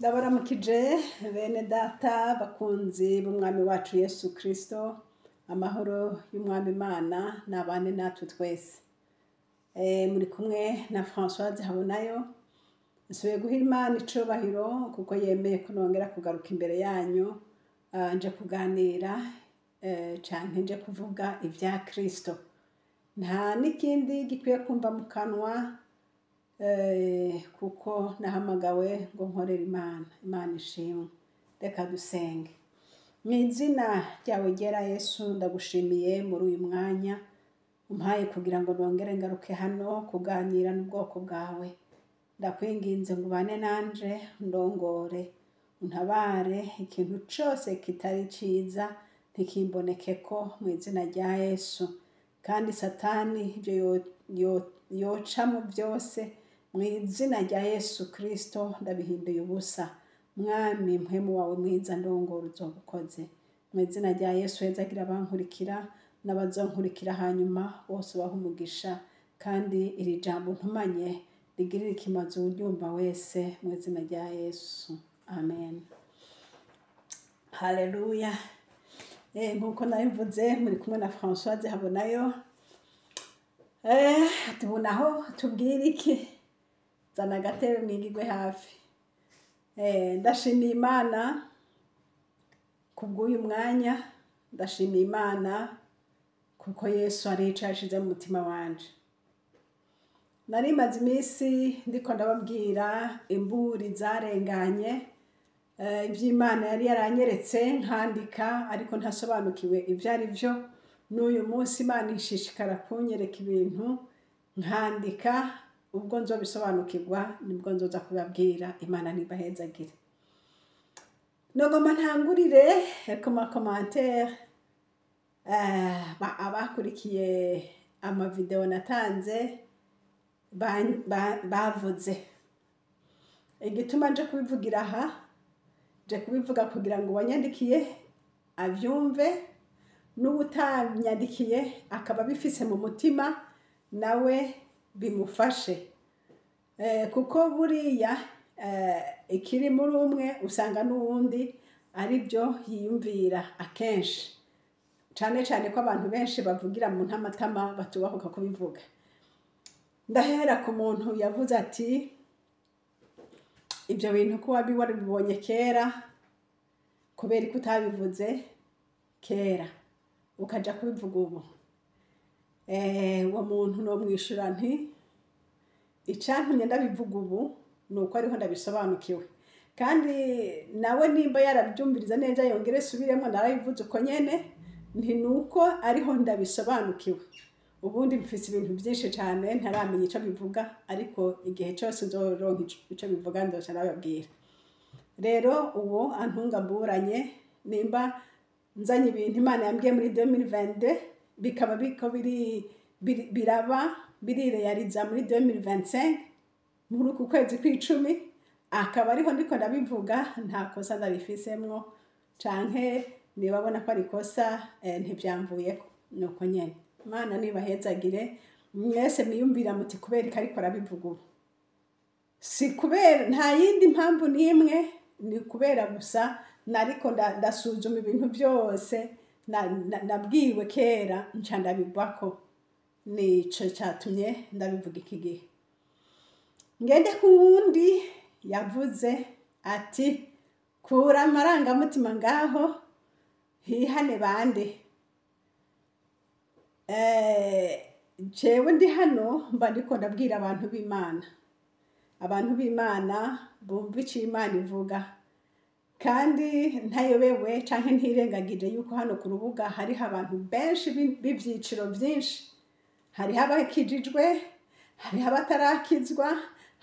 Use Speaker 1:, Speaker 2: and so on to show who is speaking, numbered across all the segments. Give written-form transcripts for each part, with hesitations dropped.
Speaker 1: Ndabaramukije bene data bakunzi b'umwami wacu Yesu Kristo, amahoro y'umwami Imana nabane natwe twese. Muri kumwe na Françoise Habonayo, nsubiye guha Imana icubahiro kuko yemeye kunongera kugaruka imbere yanyu, nje kuganira canke nje kuvuga ivya Kristo. Nta n'ikindi gikwiye kumva mu kanwa kuko nahamagawe ngo nkorere Imana ishimwe. Reka dusenge. Mw'izina ryawe ryera Yesu, ndagushimiye muri uyu mwanya umpaye kugira ngo nongere ngaruke hano kuganira n'ubwoko bwawe. Ndakwinginze ngo ubane nanje, ndongore, untabare, ikintu cose kitari ciza ntikimbonekeko mw'izina rya Yesu. Kandi Satani ivyo yocamwo vyose mw'izina rya Yesu Kristo ndabihinduye ubusa. Mwami mpwemu wawe mwiza ndongora uzobukoze. Mw'izina rya Yesu hezagira abankurikira n'abazonkurikira hanyuma bose ubahe umugisha, kandi iri jambo ntumanye rigirire ikimazi uwuryumva wese mw'izina rya Yesu. Amen. Haleluya. Nkuko nabivuze muri kumwe na Françoise Habonayo. Tubonaho tubwire iki? Zana agatebe mwigirwe hafi. Ndashimiye Imana kubw'uyu mwanya, ndashimiye Imana kuko Yesu arico yashize mu mutima wanje. Narimaze iminsi ndiko ndababwira imburi zarenganye, ivy'Imana yari yaranyeretse nkandika ariko ntasobanukiwe ivyo ari vyo. N'uyu munsi Imana ishishikara kunyereka ibintu nkandika, ubwo nzobisobanukirwa nibwo nzoza kubabwira. Imana nibahezagire. Nogoma ntangurire ku makomantere abakurikiye amavideo natanze bavuze. Igituma nje kubivugira aha, nje kubivuga kugira ngo uwanyandikiye avyumve, n'ubutanyandikiye akaba bifise mu mutima nawe bimufashe. Kuko buriya ikiri muri umwe usanga n'uwundi ari byo yiyumvira akenshi. Cane cane ko abantu benshi bavugira mu ntamatama batubahuka kubivuga. Ndahera ku muntu yavuze ati ibyo bintu ko warabibonye kera, kubera ko utabivuze kera ukaja kubivuga ubu. Uwo muntu no mwishura nti icantumye ndabivuga ubu nuko ariho ndabisobanukiwe, kandi nawe nimba yarabyumviriza neza yongere subiremo narabivuze uko nyene, nti nuko ariho ndabisobanukiwe. Ubundi mfise ibintu byinshi cyane ntaramenya ico bivuga, ariko igihe cyose nzoronka ico bivuga ndoca nababwira. Rero uwo antunga mburanye nimba nzanye ibintu Imana yambwiye muri 2022 bikaba biko biraba birireyariza muri 2025 muri uku kwezi kw'icumi, akaba ariho ndiko ndabivuga, nta kosa ndabifisemwo canke nibabona ko ari kosa ntivyamvuyeko. Nuko nyene Imana nibahezagire mwese mwiyumvira muti kubera ko ariko arabivuga ubu. Si kubera, nta yindi mpamvu n'imwe, ni kubera gusa nariko ndasuzuma ibintu byose nabwiwe kera nca ndabigwako. Nico catumye ndabivuga iki gihe. Ngende ku wundi yavuze ati kura amarangamutima ngaho hihane bande. Jewe ndi hano mba ndiko ndabwira abantu b'Imana. Abantu b'Imana bumva ico Imana ivuga, kandi ntayobewe canke ntirengagije yuko hano ku rubuga hariho abantu benshi b'ivyiciro vyinshi. Hariho abakijijwe, hariho abatarakizwa,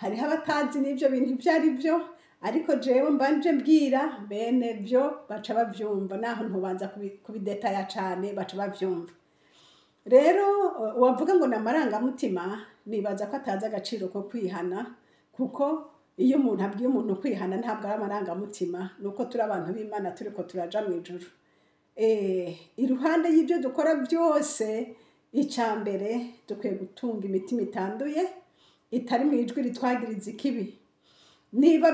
Speaker 1: hariho abatazi n'ivyo bintu ivyo ari vyo, ariko jewe mbanje mbwira bene vyo baca bavyumva, naho ntubanza kubidetaya cane baca bavyumva. Rero wavuga ngo namarangamutima, nibaza ko atazi agaciro ko kwihana, kuko iyo umuntu abwiye umuntu kwihana ntabwo ari amarangamutima, nuko turi abantu b'Imana turiko turaja mw'ijuru. Iruhande y'ibyo dukora byose, icambere dukwiye gutunga imitima itanduye, itari mwijwi ritwagiriza ikibi. niba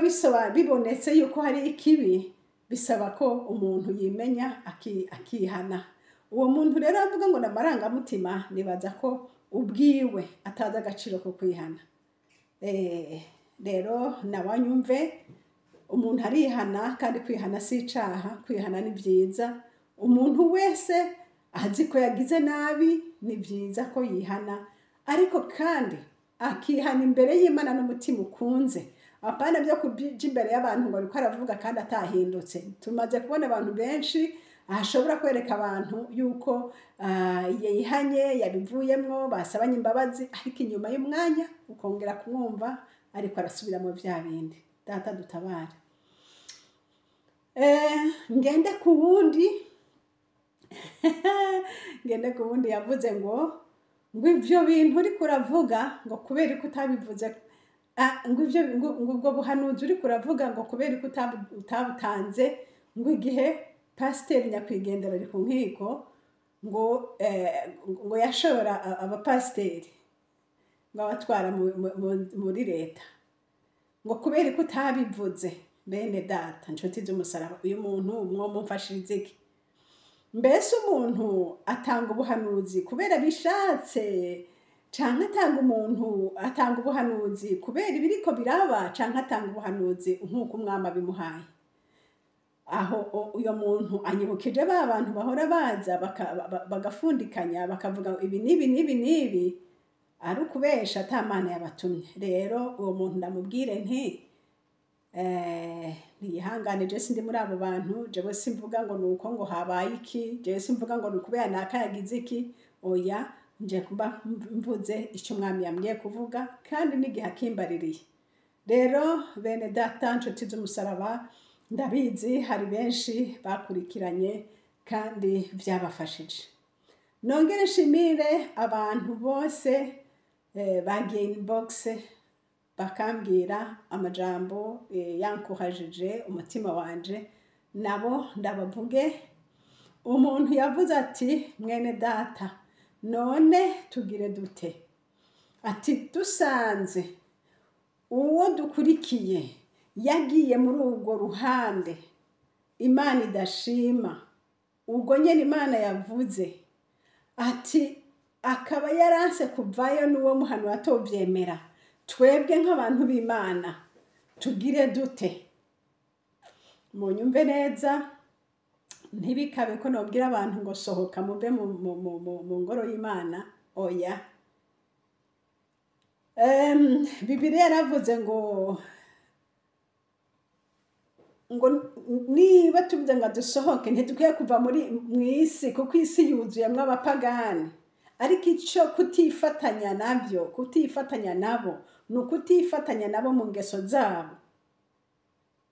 Speaker 1: bibonetse yuko hari ikibi bisaba ko umuntu yimenya akihana. Uwo muntu rero avuga ngo n'amarangamutima, nibaza ko ubwiwe atazi agaciro ko kwihana. Rero nabanyumve, umuntu arihana kandi kwihana si icaha, kwihana ni byiza. Umuntu wese azi ko yagize nabi ni byiza ko yihana, ariko kandi akihana imbere y'Imana n'umutima ukunze. Apana byo kuja imbere y'abantu ngo ariko aravuga kandi atahindutse. Tumaze kubona abantu benshi ashobora kwereka abantu yuko yihanye, yabivuyemwo, basabanye imbabazi, ariko inyuma y'umwanya ukongera kumwumva ariko arasubira mu vya bindi. Data dutabare. Ngende ku wundi yavuze ngo ivyo bintu uriko uravuga ngo kubera ko utabivuze, ngo ubwo buhanuzi uriko uravuga ngo kubera ko utabutanze, ngo igihe pasiteri nyakwigendera ari ku nkiko ngo yashora abapasiteri ngo abatwara muri leta, ngo kubera ko utabivuze. Bene data nshuti z'umusaraba, uyu muntu mwomumfashirize iki? Mbese umuntu atanga ubuhanuzi kubera bishatse, canke atanga ubuhanuzi kubera ibiriko biraba, canke atanga ubuhanuzi nk'uko umwami abimuhaye? Aho uyo muntu anyibukije ba bantu bahora baza bagafundikanya bakavuga ibi n'ibi ari ukubesha ata Mana yabatumye. Rero uwo muntu ndamubwire nti ntiyihangane, je sindi muri abo bantu. Jewe simvuga ngo nuko ngo habaye iki, jewe simvuga ngo nukubera naka yagize iki. Oya, nje kuba mvuze icyo umwami yambwiye kuvuga kandi n'igihe akimbaririye. Rero bene data nshuti z'umusaraba, ndabizi hari benshi bakurikiranye kandi byabafashije. Nongere nshimire abantu bose bagiye inbox bakambwira amajambo yankuhajije umutima wanje, nabo ndabavuge. Umuntu yavuze ati mwene data, none tugire dute? Ati dusanze uwo dukurikiye yagiye muri urwo ruhande Imana idashima, ubwo nyene Imana yavuze, ati akaba yaranse kuvayo n'uwo muhano atovyemera, twebwe nk'abantu b'Imana tugire dute? Munyumve neza, ntibikabe ko nobwira abantu ngo sohoka muve mu ngoro y'Imana. Oya, Bibiliya yaravuze ngo niba tuvuze ngo dusohoke ntidukwiye kuva mw'isi, kuko isi yuzuyemwo abapagani. Ariko ico kutifatanya nabo ni ukutifatanya nabo mu ngeso zabo.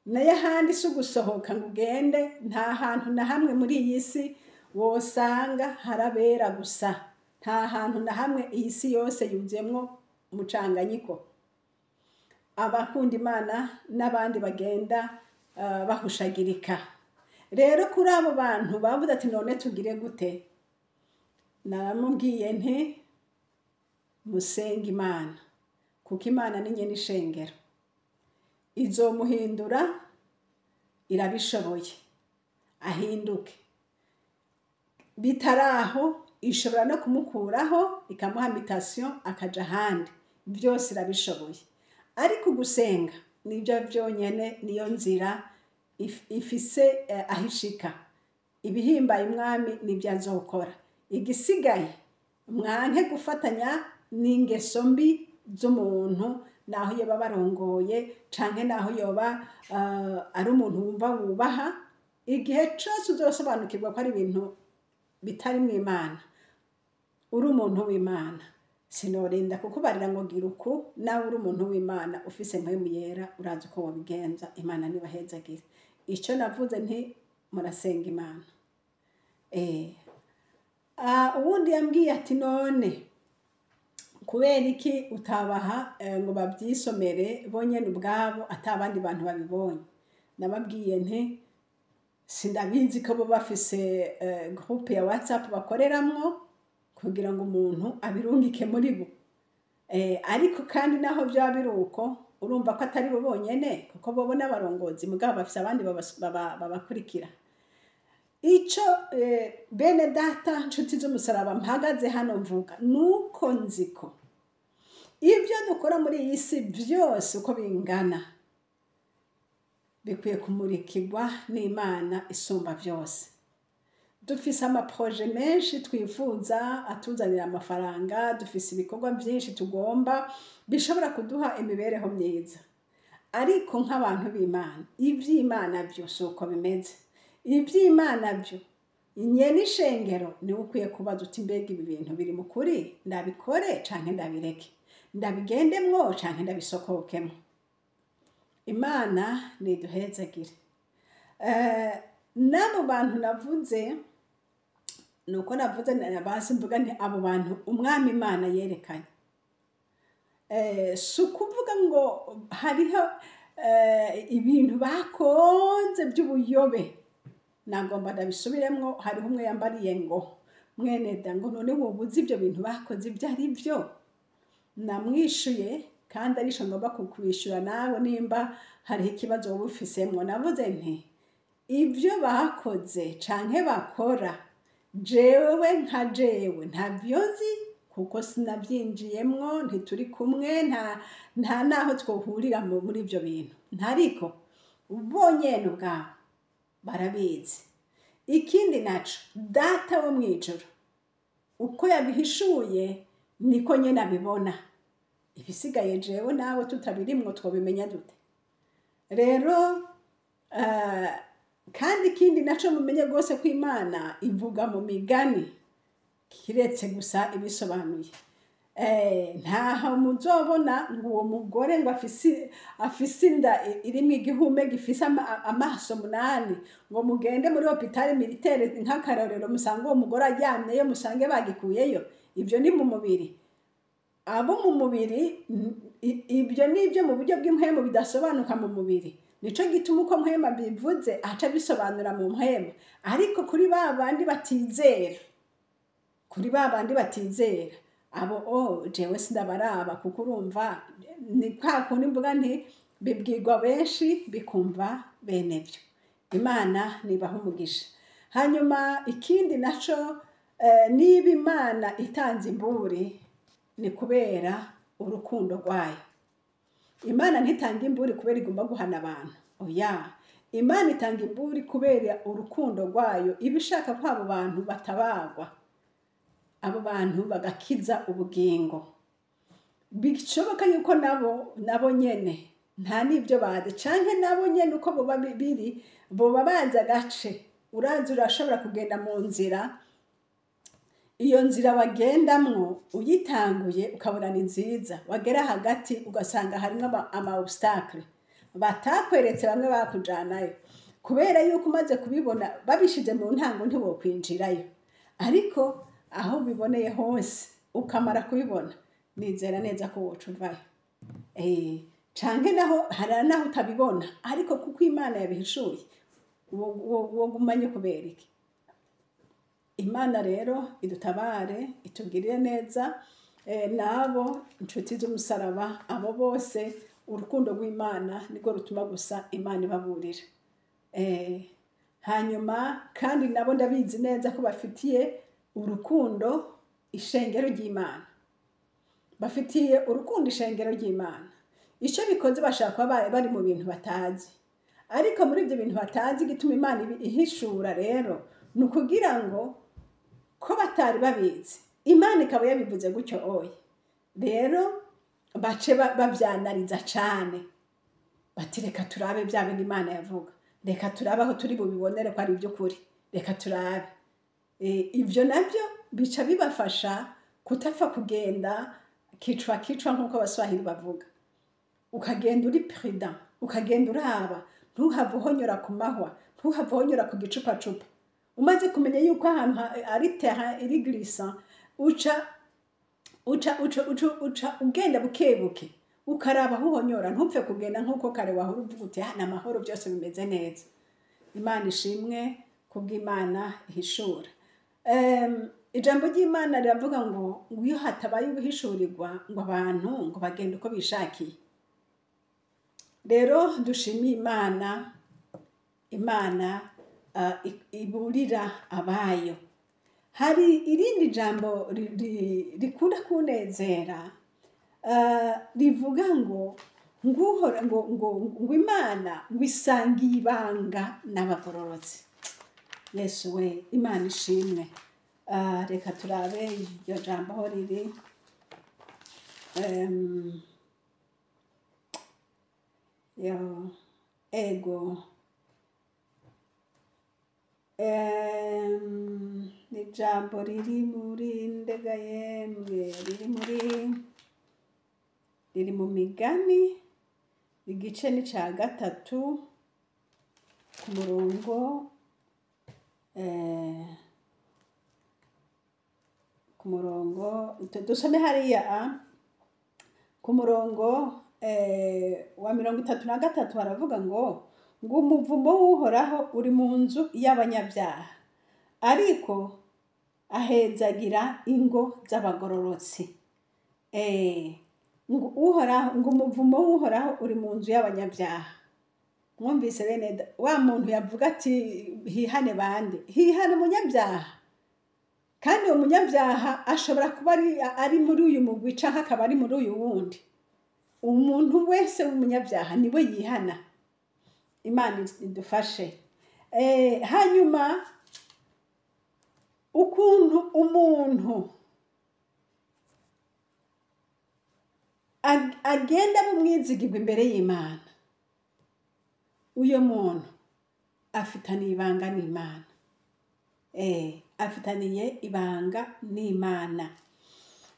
Speaker 1: Naye ahandi si ugusohoka ngo ugende. Nta hantu na hamwe muri iyi si wosanga harabera gusa. Nta hantu na hamwe iyi si yose yuzuyemwo umucanganyiko. Abakunda Imana n'abandi bagenda bahushagirika. Rero kuri abo bantu bavuze ati none tugire gute, naramubwiye nti musenge Imana, kuko Imana ni nyene ishengero, izomuhindura, irabishoboye, ahinduke. Bitaraho ishobora no kumukuraho ikamuha mutation akaja ahandi, byose irabishoboye. Ariko gusenga nibyo byonyene, niyo nzira ifise ahishika. Ibihimbaye umwami nibyo azokora. Igisigaye mwanke gufatanya n'ingeso mbi z'umuntu, naho yoba barongoye canke naho yoba ari umuntu wumva wubaha. Igihe cose uzosobanukirwa ko ari ibintu bitari mu Imana, uri umuntu w'Imana, sinorinda kukubarira ngo gira uku. Nawe uri umuntu w'Imana ufise mpwemu yera, urazi uko wabigenza. Imana nibahezagire. Ico navuze nti murasenga Imana. Uwundi yambwiye ati none kubera iki utabaha ngo babyisomere bonyene ubwabo atabandi bantu babibonye? Nababwiye nti sindabizi ko bo bafise groupe ya WhatsApp bakoreramwo kugira ngo umuntu abirungike muri bo. Ariko kandi naho byaba biruko, urumva ko atari bo bonyene kuko bobo n'abarongozi mugabo bafise abandi babakurikira. Ico bene data nshuti z'umusaraba mpagaze hano mvuga nuko nziko ivyo dukora muri iyi si vyose uko bingana bikwiye kumurikirwa n'Imana isumba vyose. Dufise amaproje menshi twifuza atuzanira amafaranga, dufise ibikorwa vyinshi tugomba bishobora kuduha imibereho myiza, ariko nk'abantu b'Imana ivy'Imana vyo suko bimeze. Ivy'Imana vyo nyene ishengero niwe ukwiye kubaza uti mbega ibi bintu biri mu kuri ndabikore canke ndabireke, ndabigendemwo canke ndabisokokemwo. Imana niduhezagire. N'abo bantu navuze nuko navuze basi mvuga nti abo bantu umwami Imana yerekanye. Si ukuvuga ngo hariho ibintu bakoze by'ubuyobe, nagomba ndabisubiremwo. Hariho umwe yambariye ngo mwene da ngo none wobuze ibyo bintu bakoze ibyo ari byo. Namwishuye kandi arisho ngomba kukwishura nawe nimba hariho ikibazo wowe ufisemwo. Navuze nti ibyo bakoze canke bakora jewe nka jewe ntavyo nzi kuko sinavyinjiyemwo, ntituri kumwe, nta naho twohurira muri ibyo bintu. Ntariko ubonyene ubwawe barabizi. Ikindi naco data wo mwijuru uko yabihishuye niko nyene abibona. Ibisigaye jewe nawe tutabirimwo twobimenya dute? Rero kandi ikindi naco mumenye gose ko Imana ivuga mu migani kiretse gusa ibisobanuye. Ntaho muzobona ngo uwo mugore ngo afise inda irimwo igihume gifise amaso 8 ngo mugende muri hopitale militaire nk'akarorero musange uwo mugore aryamyeyo musange bagikuyeyo. Ibyo ni mu mubiri. Abo mu mubiri ibyo nibyo mu buryo bw'impwemu bidasobanuka mu mubiri. Nico gituma uko mpwema bivuze aca bisobanura mu mpwema. Ariko kuri babandi batizera, abo jewe sindabaraba kuko urumva ni kwa kundi mvuga nti bibwirwa benshi bikumva bene byo. Imana nibaha umugisha. Hanyuma ikindi naco niba Imana itanze imburi ni kubera urukundo rwayo. Imana ntitanga imburi kubera igomba guhana abantu. Oya, Imana itanga imburi kubera urukundo rwayo ibishaka ko abo bantu batabagwa, abo bantu bagakiza ubugingo. Bishoboka yuko nabo nyene nta nibyo bazi canke nabo nyene uko boba biri boba bazi agace. Urazi urashobora kugenda mu nzira, iyo nzira wagendamwo uyitanguye ukabona ni nziza, wagera hagati ugasanga harimo ama obstacle batakweretse bamwe bakujanayo, kubera yuko umaze kubibona babishize mu ntango ntiwokwinjirayo. Ariko aho biboneye hose ukamara kubibona nizera neza ko wocuvayo. Canke naho hari naho utabibona ariko kuko Imana yabihishuye wogumanye kubera iki. Imana rero idutabare itugirire neza. Nabo inshuti z'umusaraba abo bose urukundo rw'Imana niko rutuma gusa Imana ibaburira. Hanyuma kandi nabo ndabizi neza ko bafitiye urukundo ishengero ry'Imana. Bafitiye urukundo ishengero ry'Imana. Ico bikoze bashaka bari mu bintu batazi. Ariko muri ibyo bintu batazi gituma Imana ihishura rero nukugira ngo ko batari babizi Imana ikaba yabivuze gutyo oya. Rero bace bavyanariza cane. Bati reka turabe bya bindi Imana yavuga. Reka turabe aho turi bubibonere ko ari byo kuri. Reka turabe. Ivyo navyo bica bibafasha kutapfa kugenda kicwa nkuko abaswahili bavuga. Ukagenda uri prudent, ukagenda uraba, ntuhave uhonyora ku mahwa, ntuhave uhonyora ku gicupa. Umaze kumenya yuko ahantu ari terrain iri glissant, uca ugenda bukebuke, ukaraba aho uhonyora, ntupfe kugenda nkuko kare wahora uvuga uti hana amahoro byose bimeze neza. Imana ishimwe kubw'Imana ihishura. Ijambo ry'Imana riravuga ngo iyo hatabaye ubuhishurirwa ngo abantu ngo bagende uko bishakiye. rero dushimiye imana, imana iburira abayo. Hari irindi jambo rikunda kunezera rivuga ngo imana ngo isangiye ibanga n'abagororotsi. Yesu we, imana ishimwe. Reka turabe iryo jambo aho riri. Ego ni jambo riri muri ndega yemwe, riri mu Migani igice ni ca 3 ku murongo dusome hariya ku murongo wa 33 haravuga ngo umuvumo w'Uhoraho uri mu nzu y'abanyabyaha, ariko ahezagira ingo z'abagororotsi. Ngo umuvumo w'Uhoraho uri mu nzu y'abanyabyaha. Mwumvise bene wa muntu yavuga ati hihane bande? Hihane umunyabyaha. Kandi umunyabyaha ashobora kuba ari muri uyu mugwi canke akaba ari muri uyu wundi. Umuntu wese w'umunyabyaha niwe yihana. Imana idufashe. Hanyuma ukuntu umuntu agenda mu mwizigirwa imbere y'Imana, uyo muntu afitaniye ibanga n'Imana. Afitaniye ibanga n'Imana,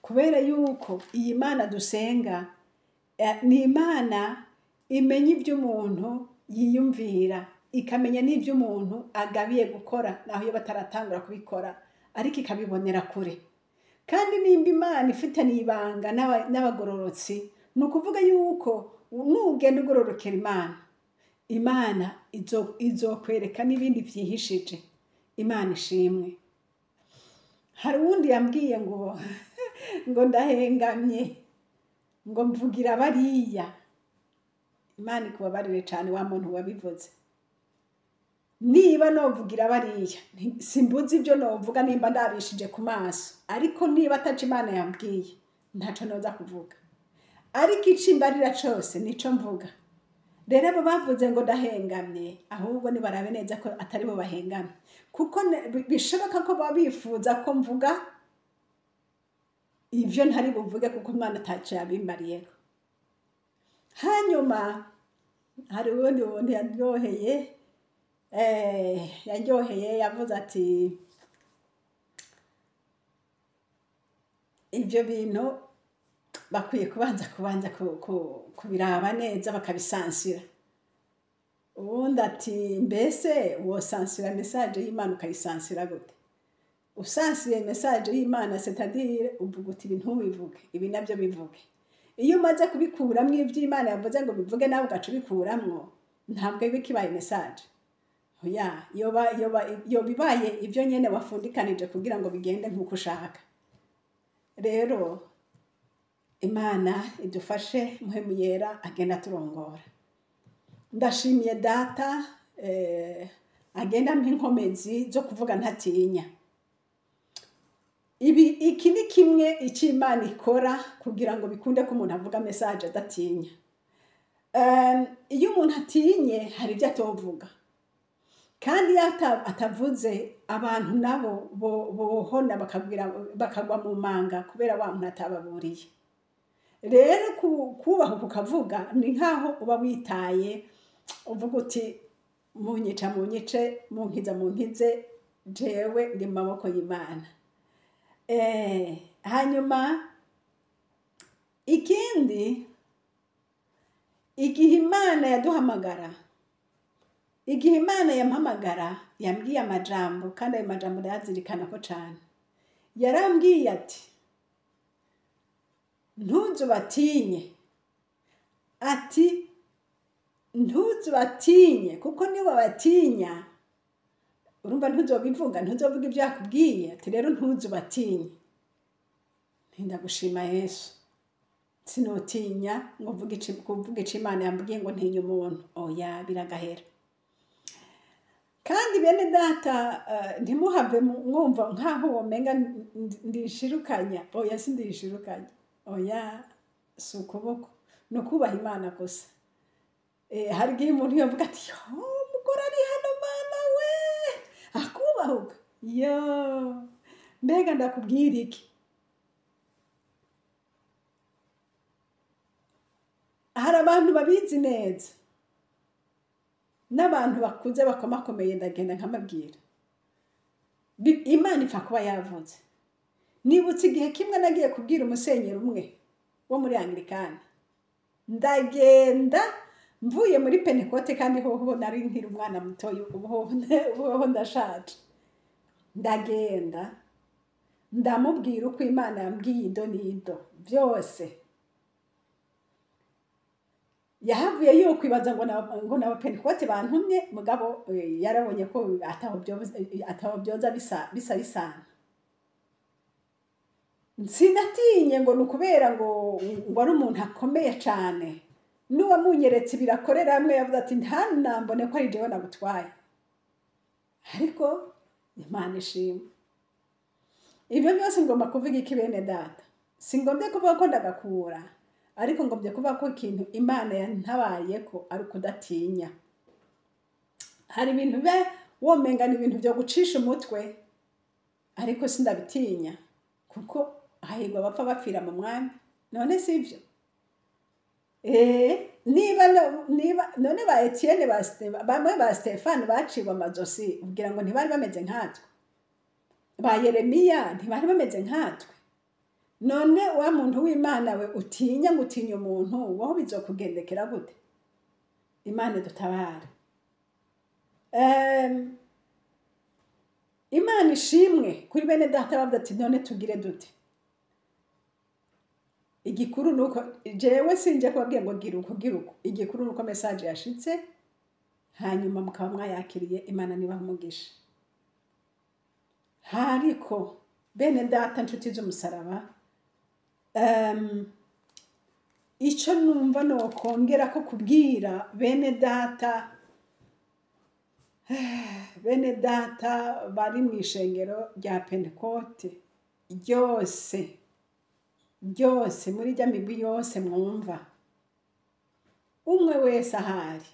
Speaker 1: kubera yuko iyi Mana dusenga ni Imana imenya iby'umuntu yiyumvira, ikamenya n'iby'umuntu agabiye gukora naho iyo bataratangura kubikora, ariko ikabibonera kure. Kandi nimba Imana ifitaniye ibanga n'abagororotsi, ni ukuvuga yuko nugenda ugororokera Imana izokwereka n'ibindi vyihishije. Imana ishimwe. Hari uwundi yambwiye ngo ndahengamye, ngo mvugira bariya. Imana ikubabarire cane wa muntu wabivuze. Niba novugira bariya, simbuzi ibyo novuga nimba ndabishije ku maso, ariko niba ataca Imana yambwiye ntaco noza kuvuga. Ariko icimbarira cose nico mvuga. Rero abo bavuze ngo ndahengamye, ahubwo nibarabe neza ko atari bo bahengamye, kuko bishoboka ko babifuza ko mvuga ivyo ntari buvuge, kuko Imana ataco yabimbariyeko. Hanyuma hari uwundi muntu yaryoheye yavuze ati ivyo bintu bakwiye kubanza kubiraba neza bakabisansira. Ubundi ati mbese wosansira message y'Imana ukayisansira gute? Usansiye message y'Imana, c'est-à-dire uvuga uti ibintu bivuge, ibi navyo bivuge. Iyo umaze kubikuramwo ivy'Imana yavuze ngo bivuge, nawe ugaca ubikuramwo, ntabwo iba ikibaye message. Oya, yoba bibaye ivyo nyene wafundikanije kugira ngo bigende nk'uko ushaka. Rero Imana idufashe, Mpwemu Yera agenda turongora. Ndashimiye data agenda mp'inkomezi zo kuvuga ntatinya. Iki ni kimwe ic'Imana ikora kugira ngo bikunde ko umuntu avuga message adatinya. Iyo umuntu atinye hari ibyo atovuga, kandi atavuze abantu nabo bohona bakagwa mu manga kubera wa muntu atababuriye. Rero kubaho kukavuga ni nkaho uba witaye, uvuga uti munyica munyice, munkiza munkize, jewe ndi mu maboko y'Imana. Hanyuma ikindi, igihe Imana yaduhamagara, igihe Imana yampamagara, yambwiye amajambo, kandi ayo majambo ndayazirikana ko cane. Yarambwiye ati ntuzubatinye, ati ntuzubatinye, kuko niba batinya urumva ntuzobivuga, ntuzovuga ibyo yakubwiye. Ati rero ntuzubatinye. Ndagushima Yesu. sinotinya ngo kuvuga ico Imana yambwiye ngo ntinya umuntu oya biragahera. Kandi bene data ntimuhave mwumva nkaho womenga ndishirukanya oya sindishirukanya oya si ukuboko no kubaha Imana gusa. Hari igihe umuntu yavuga ati umugore ari hano mana we akubahuka yo mbega ndakubwira iki. Hari abantu babizi neza n'abantu bakuze bakomakomeye ndagenda nkamabwira Imana ipfa kuba yavuze. Nibutse igihe kimwe nagiye kubwira umusenyeri umwe wo muri Anglikani, ndagenda mvuye muri Pentecote kandi hoho nari nkiri umwana mutoyi ubu ndashaje. Ndagenda ndamubwira uko Imana yambwiye ido n'ido byose. Yahavuye yokwibaza ngo naba Pentecote bantumye mugabo yarabonye ko ataho byoza bisana. Sinatinye ngo nukubera ngo ari umuntu akomeye cyane. N'uwamunyeretse birakorera hamwe yavuze ati ntanambone ko ari jewe nagutwaye. Ariko Imana ishimwe. Ibyo byose ngomba kuvuga iki bene data. Singombye kuvuga ko ndagakura. Ariko ngombye kuvuga ko ikintu Imana yantabaye ko ari kudatinya. Hari ibintu womenga ni ibintu byo gucisha umutwe. Ariko sindabitinya. Kuko hahirwa bapfa bapfira mu mwami. None sivyo. Niba none ba Etienne bamwe ba Stefano baciwe amazosi ubwira ngo ntibari bameze nkatwe. Ba Yeremiya ntibari bameze nkatwe. None wa muntu w'Imana we utinya gutinya umuntu woho bizokugendekera gute? Imana dutabara. Imana ishimwe kuri bene data bavuga ati none tugire dute? Igikuru nuko jewe sinje kubabwiye ngo gira uko. Igikuru nuko message yashitse hanyuma mukaba mwayakiriye. Imana nibaha umugisha. Hariko bene data nshuti z'umusaraba ico numva no kongera ko kubwira bene data bari mu ishengero rya Pentecote ryose muri rya migwi yose mwumva, umwe wese ahari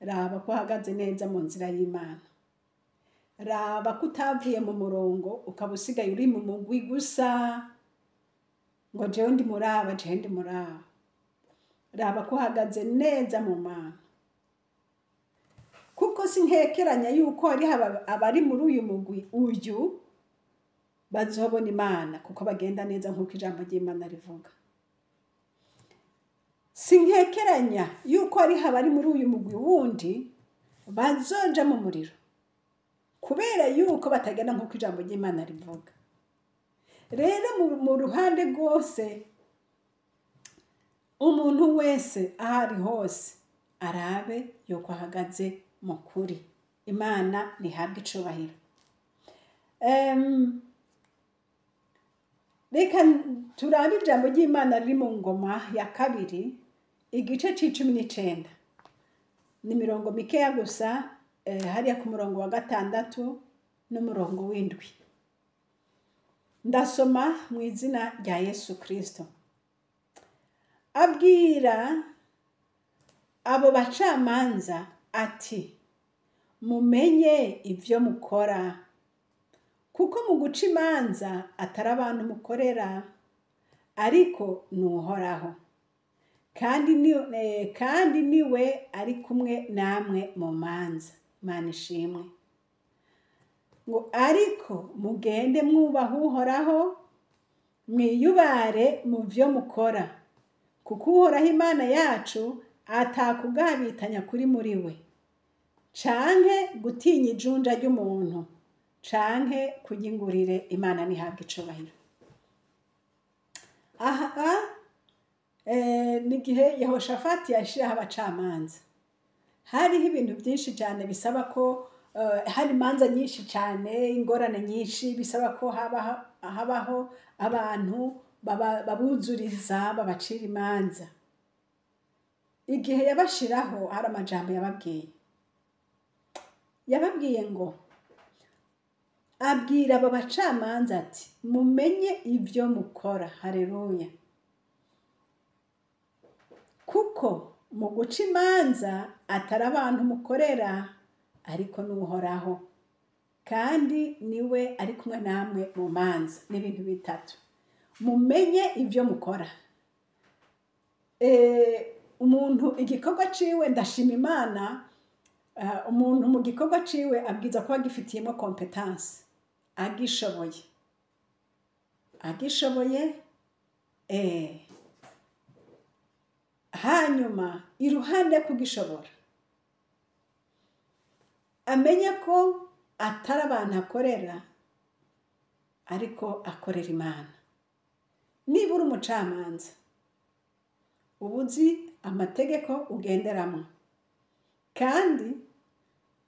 Speaker 1: raba ko ahagaze neza mu nzira y'Imana. Raba ko utavuye mu murongo ukaba usigaye uri mu mugwi gusa ngo jewe ndi muraba. Raba ko uhagaze neza mu Mana. Kuko sinkekeranya yuko hari abari muri uyu mugwi uyu bazobona Imana kuko bagenda neza nk'uko ijambo ry'Imana rivuga. Sinkekeranya yuko hari abari muri uyu mugwi wundi bazoja mu muriro kubera yuko batagenda nk'uko ijambo ry'Imana rivuga. Rero mu ruhande rwose umuntu wese ahari hose arabe yuko ahagaze mu kuri. Imana nihabwe icubahiro. Reka turabe ijambo ry'Imana riri mu Ngoma ya 2 igice c'19. Ni mirongo mikeya gusa hariya ku murongo wa 6 n'umurongo w'7. Ndasoma mu izina rya Yesu Kristo. Abwira abo bacamanza ati mumenye ivyo mukora, kuko mu guca imanza atari abantu mukorera ariko n'Uhoraho, kandi niwe ari kumwe namwe mu manza. Imana ishimwe. Ngo ariko mugende mwubaha Uhoraho, mwiyubare mu vyo mukora, kuko Uhoraho Imana yacu atakugabitanya kuri muri we, canke gutinya ijunja ry'umuntu, canke kugingurire. Imana nihabwe icubahiro. Aha nigihe Yehoshafati yashiraho abacamanza. Hariho ibintu byinshi cyane bisaba ko hari imanza nyinshi cyane, ingorane nyinshi bisaba ko habaho abantu babuzuriza babacira imanza. Igihe yabashiraho hari amajambo yababwiye ngo abwira abo bacamanza ati mumenye ibyo mukora. Haleluya. Kuko mu guca imanza atari abantu mukorera ariko n'Uhoraho, kandi niwe ari kumwe namwe mu manza. N'ibintu bitatu: mumenye ibyo mukora. Umuntu igikorwa ciwe, ndashima Imana, umuntu mu gikorwa ciwe abwiza kuba agifitiyemo competence, agishoboye. Hanyuma iruhande kugishobora amenye ko atari abantu akorera ariko akorera Imana. Niba uri umucamanza uba uzi amategeko ugenderamo, kandi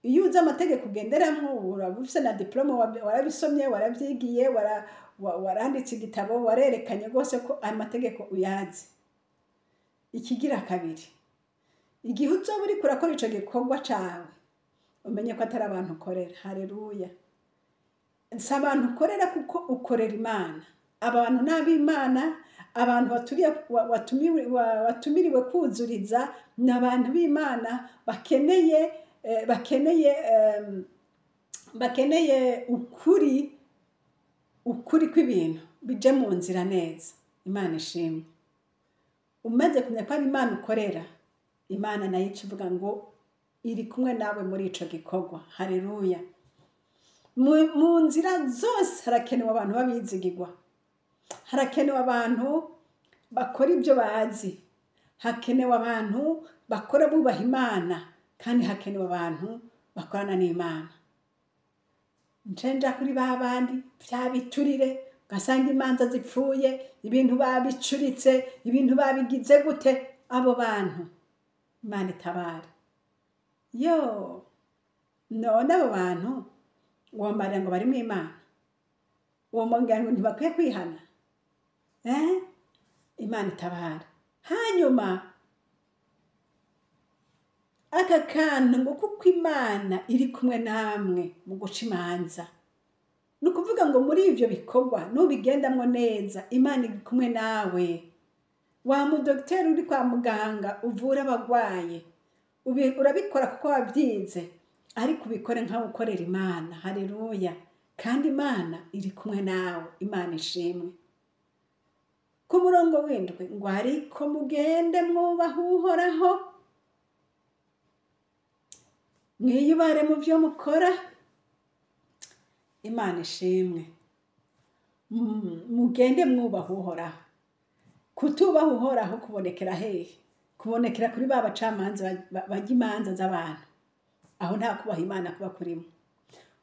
Speaker 1: iyo uzi amategeko ugenderamo uraba ufise na diplome, warabisomye, warabyigiye, waranditse igitabo, warerekanye rwose ko amategeko uyazi. Ikigira kabiri, igihe uzoba uriko urakora ico gikorwa cawe umenye ko atari abantu ukorera. Haleluya. Si abantu ukorera kuko ukorera Imana. Abantu n'ab'Imana, abantu watumiriwe kuzuriza ni abantu b'Imana bakeneye ukuri kw'ibintu bije mu nzira neza. Imana ishimwe. Umaze kumenya ko ari Imana ukorera, Imana nayo ikivuga ngo iri kumwe nawe muri ico gikorwa. Haleluya. Mu nzira zose harakenewe abantu babizigirwa, harakenewe abantu bakora ibyo bazi, hakenewe abantu bakora bubaha Imana, kandi hakenewe abantu bakorana n'Imana. Ncenja kuri babandi vyabiturire, ugasanga imanza zipfuye, ibintu babicuritse, ibintu babigize gute. Abo bantu Imana itabare. None abo bantu wombarira ngo bari mu Imana, womongera ngo ntibakwiye kwihana. Imana itabare. Hanyuma aka kantu ngo kuko Imana iri kumwe namwe mu guca imanza, ni ukuvuga ngo muri ibyo bikorwa nubigendamwo neza, Imana iri kumwe nawe. Wa mudokiteri uri kwa muganga uvura abagwaye, urabikora kuko wabyize, ariko ubikore nkaho ukorera Imana. Haleluya. Kandi Imana iri kumwe nawe. Imana ishimwe. Ku murongo w'indwi ngo ariko mugende mwubaha Uhoraho, mwiyubare mu byo mukora. Imana ishimwe. Mugende mwubaha Uhoraho. Kutubaha Uhoraho kubonekera hehe? Kubonekera kuri ba bacamanza bajya imanza z'abantu. Aho nta kubaha Imana kuba kurimo.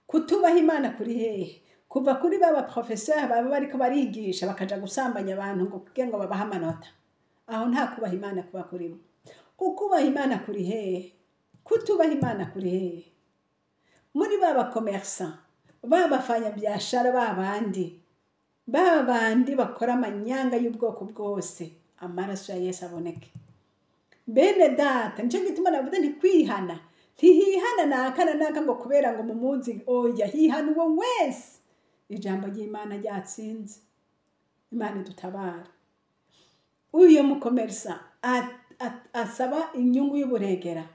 Speaker 1: Kutubaha Imana kuri hehe? Kuva kuri baba professeur baba bariko barigisha bakaja gusambanya abantu ngo kugira ngo babaha amanota. Aho nta kubaha Imana kuba kurimo. Ukubaha Imana kuri hehe? Kutubaha Imana kuri hehe? Muri baba commerçant, baba fanya biashara, babandi bakora amanyanga y'ubwoko bwose, amaraso ya Yesu aboneke. Bene data, nico gituma navuze nti kwihana, ntihihana naka ngo kubera ngo mumuzi. Oya, hihana uwo wese ijambo ry'Imana ryatsinze. Imana idutabara. Uyo mukomersa asaba inyungu y'uburegera,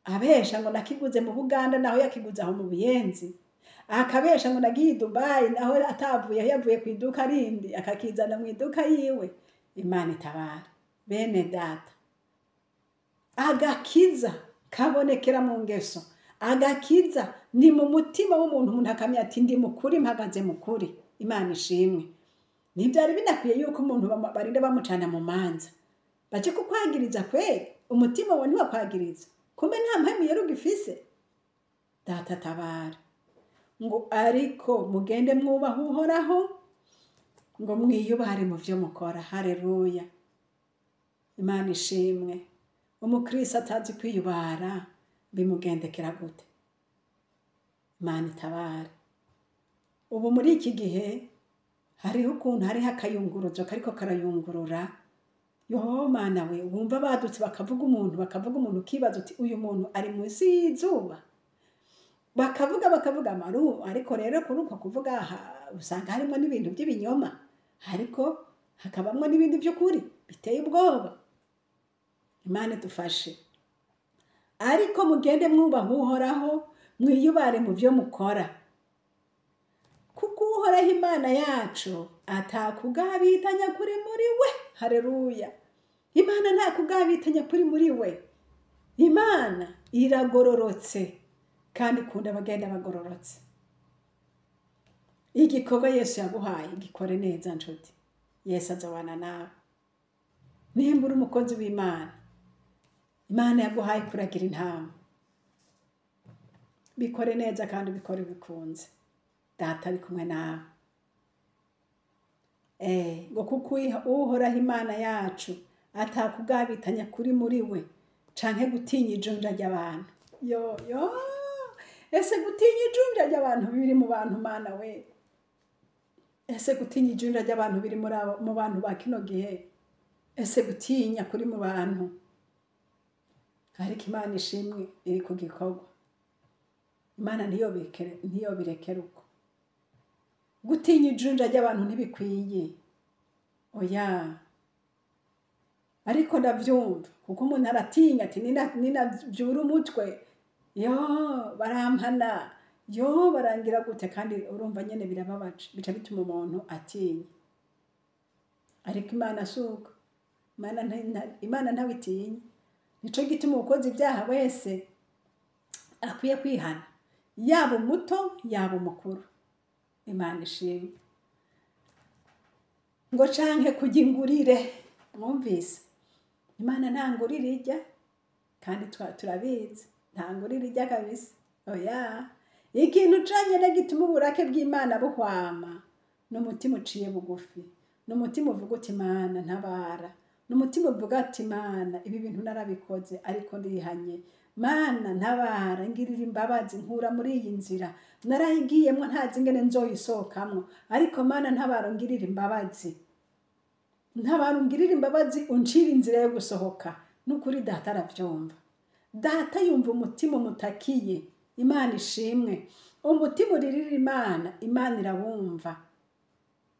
Speaker 1: abesha ngo nakiguze mu Buganda naho yakiguze aho mu Buyenzi, akabesha ngo nagiye Dubai naho atavuye, yavuye ku iduka rindi akakizana mu iduka yiwe. Imana itabara. Bene data, agakiza kabonekera mu ngeso, agakiza ni mu mutima w'umuntu. Umuntu akamya ati ndi mukuri, mpagaze mukuri. Imana ishimwe. Ntibyari binakwiye yuko umuntu barinde bamucana mu manza, baje kukwagiriza kweli, umutima wawe ntiwakwagiriza, kumbe nta mpamvu yari ugifise. Data tabara. Ngo ariko mugende mwubaha Uhoraho, ngo mwiyubare mu byo mukora. Haleluya. Imana ishimwe. Umukristo atazi kwiyubara bimugendekera gute? Imana itabare. Ubu muri iki gihe hariho ukuntu hariho akayunguruzo kariko karayungurura, yo mana we, wumva badutse bakavuga umuntu ukibaza uti uyu muntu ari munsi y'izuba, bakavuga maru, ariko rero kuri uko kuvuga usanga harimo n'ibintu by'ibinyoma, ariko hakabamwo n'ibindi by'ukuri biteye ubwoba. Imana idufashe. Ariko mugende mwubaha Uhoraho, mwiyubare mu byo mukora, kuko Uhoraho Imana yacu atakugabitanya kuri muri we. Haleluya. Imana ntakugabitanya kuri muri we. Imana iragororotse kandi ikunda abagenda bagororotse. Igikorwa Yesu yaguhaye gikore neza nshuti. Yesu azabana nawe. Nimba uri umukozi w'Imana, Imana yaguhaye kuragira intama, bikore neza kandi bikore bikunze. Data ari kumwe nawe. Ngo kuko Uhoraho Imana yacu atakugabitanya kuri muri we, canke gutinya ijunja ry'abantu. Ese gutinya ijunja ry'abantu biri mu bantu Mana we? Ese gutinya ijunja ry'abantu biri mu bantu ba kino gihe? Ese gutinya kuri mu bantu? Ariko Imana ishimwe iri ku gikorwa. Imana niyo birekera uko. Gutinya ijunja ry'abantu ntibikwiye. Oya. Ariko ndavyumva kuko umuntu aratinya ati nina byura umutwe, barampana, barangira gute, kandi urumva nyene birababaje, bica bituma umuntu atinya. Ariko Imana suko. Imana ntabitinya. Nico gituma ukoze ibyaha wese akwiye kwihana, yaba umuto yaba umukuru. Imana ishimwe. Ngo canke kujya ingurire, mwumvise? Imana nta ngurire ijya, kandi turabizi nta ngurire ijya kabisa. Oya. Ikintu canyene gituma uburake bw'Imana buhwama, n'umutima uciye bugufi, n'umutima uvuga uti Imana ntabara, n'umutima uvuga ati Imana ibi bintu narabikoze ariko ndihanye, Mana ntabara, ngirira imbabazi, nkura muri iyi nzira narahigiyemwo ntazi ingene nzoyisohokamwo, ariko Mana ntabara, ngirira imbabazi, ntabara ungirira imbabazi, uncira inzira yo gusohoka. N'ukuri Data aravyumva. Data yumva umutima umutakiye. Imana ishimwe. Umutima uririra Imana, Imana irawumva.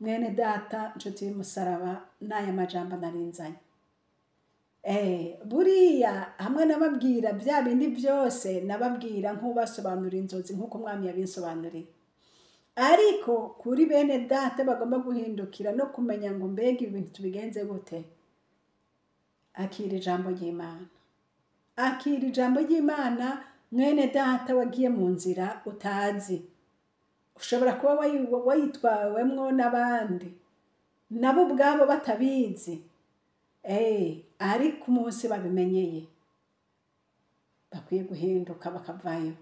Speaker 1: Mwene Data nshuti y'umusaraba, n'aya majambo narinzanye. Buriya hamwe nababwira bya bindi byose nababwira nk'ubasobanura inzozi nk'uko Umwami yabinsobanuriye. Ariko kuri bene Data bagomba guhindukira no kumenya ngo mbega ibintu tubigenze gute. Akira ijambo ry'Imana. Akira ijambo ry'Imana, mwene Data wagiye mu nzira utazi. Ushobora kuba wayitwawemwo n'abandi, nabo ubwabo batabizi. Ariko umunsi babimenyeye, bakwiye guhinduka bakavayo.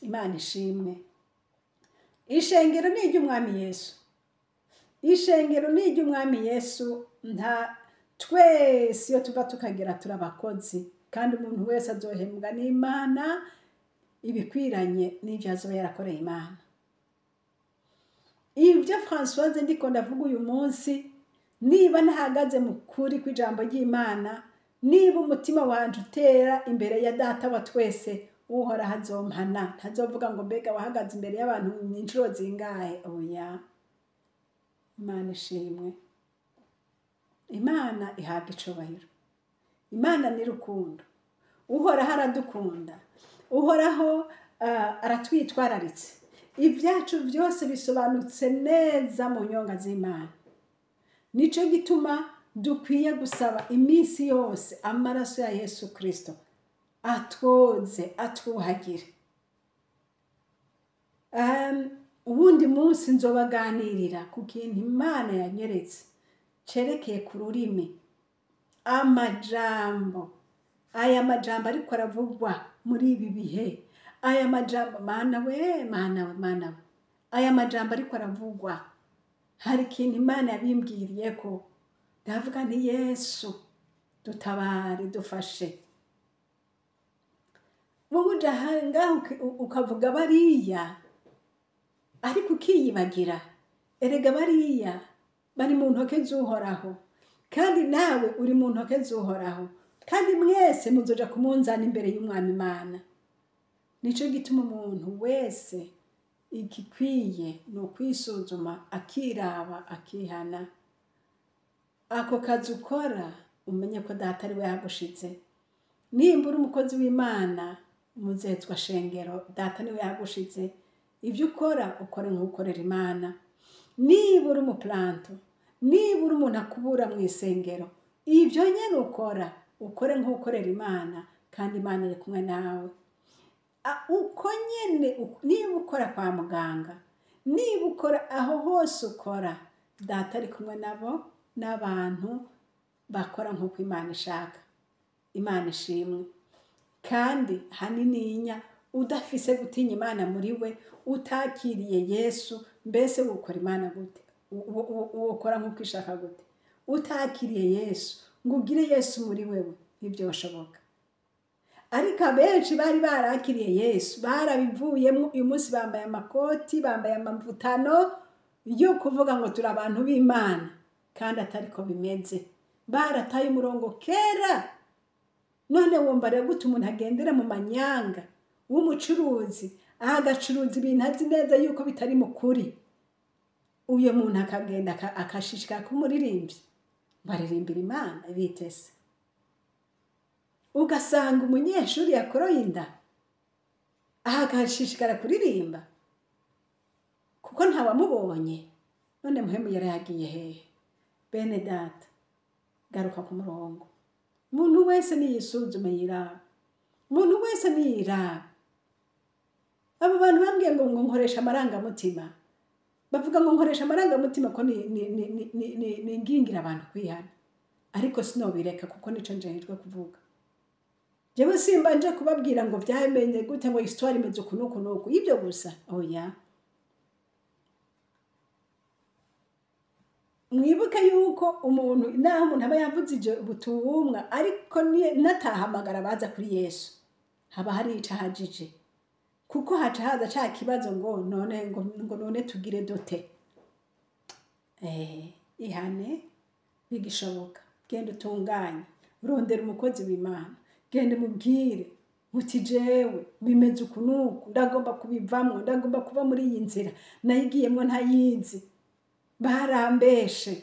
Speaker 1: Imana ishimwe. Ishengero ni iry'Umwami Yesu. Ishengero ni iry'Umwami Yesu. Nta twese iyo tuva tukagera turabakozi, kandi umuntu wese azohembwa n'Imana ibikwiranye n'ibyo azoba yarakoreye Imana. Ibyo Françoise ndiko ndavuga uyu munsi, niba ntahagaze mu kuri kw'ijambo ry'Imana, niba umutima wanje utera imbere ya Data wa twese, Uhoraho azompana. Ntazovuga ngo mbega wahagaze imbere y'abantu inshuro zingahe. Oya. Imana ishimwe. Imana ihabwa icubahiro. Imana ni rukundo. Uhoraho aradukunda. Uhoraho aratwitwararitse. Ibyacu byose bisobanutse neza mu nyonga z'Imana. Nico gituma dukwiye gusaba iminsi yose amaraso ya Yesu Kristo atwoze, atwuhagire. Ubundi munsi nzobaganirira ku kintu Imana yanyeretse cerekeye ku rurimi, amajambo. Aya majambo ariko aravugwa muri ibi bihe. Aya majambo, Mana we. Aya majambo ariko aravugwa, hari ikintu Imana yabimbwiriye ko. Ndavuga nti Yesu dutabare, dufashe. Wowe ujaha ngaho ukavuga bariya, ariko ukiyibagira erega bariya bari mu ntoke z'uhoraho, kandi nawe uri mu ntoke z'uhoraho, kandi mwese muzoja kumunzana imbere y'umwami Imana. Nico gituma umuntu wese igikwiye ni ukwisuzuma akiraba akihana. Ako kazi ukora umenye ko data ari we yagushize. Nimba uri umukozi w'Imana muzezwa shengero, data ni we yagushize. Ibyo ukora ukore nk'ukorera Imana. Niba uri umuplanto, niba uri umuntu akubura mu isengero, ibyo nyene ukora ukore nk'ukorera Imana, kandi Imana iri kumwe nawe. Uko nyene niba ukora kwa muganga, niba ukora aho hose ukora, data ari kumwe nabo, n'abantu bakora nk'uko Imana ishaka. Imana ishimwe. Kandi hanininya udafise gutinya Imana muri we, utakiriye Yesu, mbese ukora Imana gute? Ukora nk'uko ishaka gute? Utakiriye Yesu ngo ugire Yesu muri wewe, ntibyoshoboka. Ariko abenshi bari barakiriye Yesu, barabivuyemo. Uyu munsi bambaye amakoti, bambaye amavutano yo kuvuga ngo turi abantu b'Imana, kandi atari ko bimeze. Barataye umurongo kera. None wumva rero gute umuntu agendera mu manyanga w'umucuruzi, agacuruza ibintu azi neza yuko bitari mu kuri. Uyo muntu akagenda akashishikara kumuririmbyi, baririmbira Imana bitese. Ugasanga umunyeshuri yakoroye inda, agashishikara kuririmba kuko ntawamubonye. None muhemu yaragiye hehe? Bene data, garuka ku murongo. Umuntu wese niyisuzume yiraba. Umuntu wese niyiraba. Abo bantu bambwiye ngo nkoresha amarangamutima, bavuga ngo nkoresha amarangamutima ko ni ngingira abantu kwihana, ariko sinobireka kuko nico njejwe kuvuga. Jewe simba nje kubabwira ngo byamenye gute ngo histoire imeze uku nuku nuku, ibyo gusa. Oya, mwibuke yuko umuntu naho umuntu aba yavuze ije ubutumwa, ariko natahamagara baza kuri Yesu, haba hari icahajije. Kuko haca haza ca kibazo ngo none tugire dote. Ihane bigishoboka. Genda utunganye, urondera umukozi w'Imana, genda mubwire uti jewe bimeze uku nuku, ndagomba kubivamwo, ndagomba kuva muri iyi nzira nayigiyemwo ntayizi, barambeshe.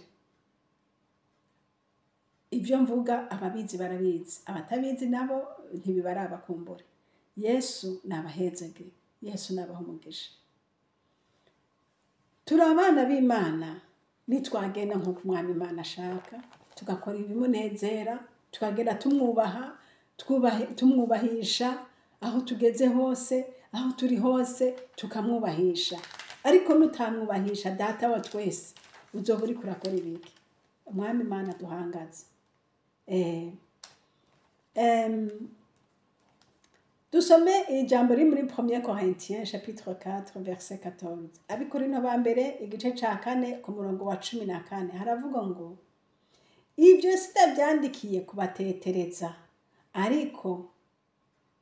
Speaker 1: Ibyo mvuga ababizi barabizi, abatabizi nabo ntibibarabakumbure. Yesu nabahezege, Yesu nabaha umugisha. Turi abana b'Imana, nitwagenda nk'uko umwami Imana ashaka, tugakora ibimunezera, tukagenda tumwubahisha aho tugeze hose, aho turi hose tukamwubahisha. Ariko nutamwubahisha data wa twese, uzoba uri kurakora ibiki? Umwami Imana duhangaze. Dusome ijambo riri muri 1 Corinthiens chapitre 4 verset 14. Abikorino ba mbere igice ca 4 ku murongo wa 14 haravuga ngo, ibyo sitabyandikiye kubatetereza, ariko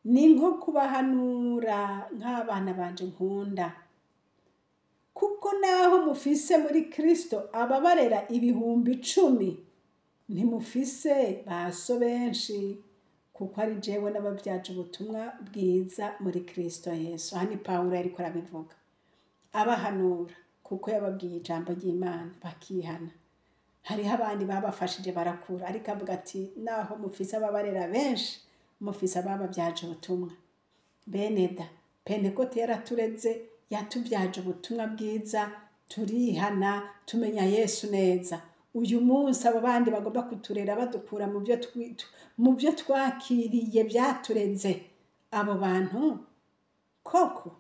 Speaker 1: ni nko kubahanura nk'abana banje nkunda. Kuko naho mufise muri Kristo ababarera 10,000, ntimufise baso benshi, kuko ari jewe n'ababyaje ubutumwa bwiza muri Kristo Yesu. Hani Paulo ariko arabivuga abahanura, kuko yababwiye ijambo ry'Imana bakihana. Hariho abandi babafashije barakura, ariko avuga ati naho mufise ababarera benshi, mufise ababyaje ubutumwa. Beneda, Pentekote yaratureze, yatubyaje ubutumwa bwiza, turihana, tumenya Yesu neza. Uyu munsi abo bandi bagomba kuturera badukura mu byo twakiriye byatureze. Abo bantu koko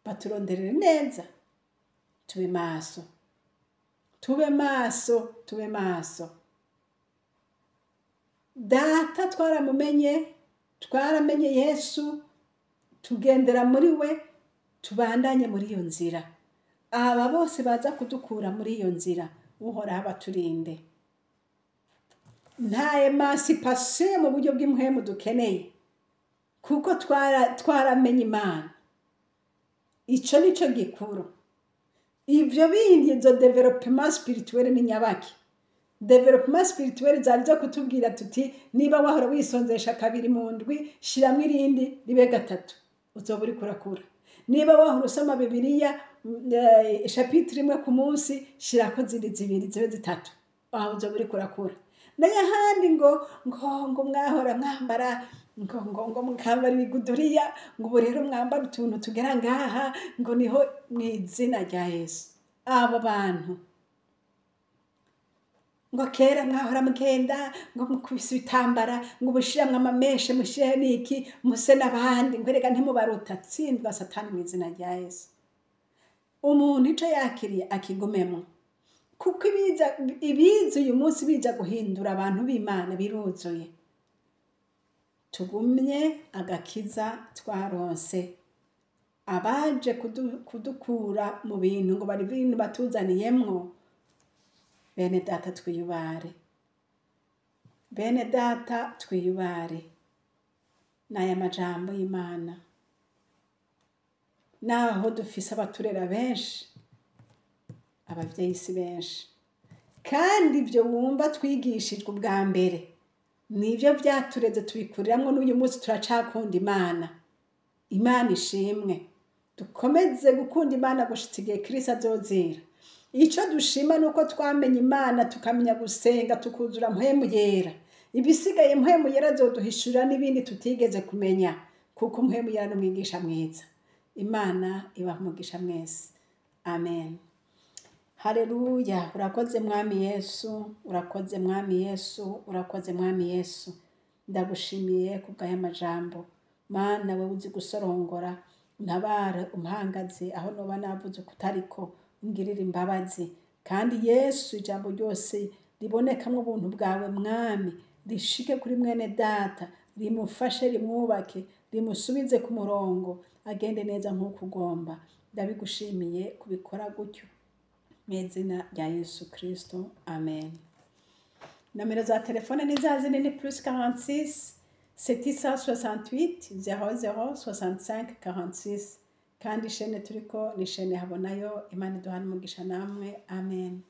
Speaker 1: baturonderere neza. Tube maso, tube maso, tube maso. Data twaramenye Yesu, tugendera muri we, tubandanye muri iyo nzira. Aba bose baza kudukura muri iyo nzira, uhoraho abaturinde. Nta emancipation mu buryo bw'impwemu dukeneye, kuko twaramenye Imana. Ico nico gikuru. ivyo bindi izo development spirituel ni nyabaki. Development spirituel zari zo kutubwira tuti niba wahora wisonzesha kabiri mu ndwi shiramwe irindi ribe gatatu uzoba uri kurakura. Niba wahora usoma Bibiliya chapitre imwe ku munsi shirako zindi zibiri zibe zitatu aho uzoba uri kurakura. Naye handi ngo mwahora mwambara ngo mukambara ibiguduriya ngo ubu rero mwambara utuntu tugera ngaha ngo niho mw'izina rya Yesu. Abo bantu ngo kera mwahora mugenda ngo mukubise ibitambara ngo ubushiramwe amameshe mushireho niki muse n'abandi ngo erega ntimubaruta. Tsindwa Satani mu izina rya Yesu. Umuntu ico yakiriye akigumemwo, kuko ibiza uyu munsi bija guhindura abantu b'Imana biruzuye. Tugumye agakiza twaronse, abaje kudukura mu bintu ngo bari bintu batuzaniyemwo. Bene data twiyubare, bene data twiyubare. N'aya majambo y'Imana, naho dufise abaturera benshi, abavyeyi si benshi, kandi ibyo wumva twigishijwe ubwa mbere nivyo vyatureze tubikuriramwo. N'uyu munsi turacakunda Imana. Imana ishimwe. Dukomeze gukunda Imana gushitsa igihe Kristo azozira. Ico dushima nuko twamenye Imana tukamenya gusenga tukuzura mpwemu yera. Ibisigaye mpwemu yera azoduhishurira n'ibindi tutigeze kumenya, kuko mpwemu yera n'umwigisha mwiza. Imana ibahe umugisha mwese. Amen. Haleluya. Urakoze Mwami Yesu, urakoze Mwami Yesu, urakoze Mwami Yesu. Ndagushimiye kubw'aya majambo. Mana wewe uzi gusorongora, untabare umpangaze aho noba navuze kutariko, ungirira imbabazi. Kandi Yesu ijambo ryose ribonekamwo ubuntu bwawe Mwami, rishike kuri mwene data, rimufashe, rimwubake, rimusubize ku murongo, agende neza nk'uko ugomba. Ndabigushimiye kubikora gutyo mu izina rya Yesu Kristo. Amen. Nomero za telefone ni za zindi ni +46 768 00 65 46. Kandi ishene turiko ni ishene Habonayo. Imana iduhane umugisha namwe. Amen.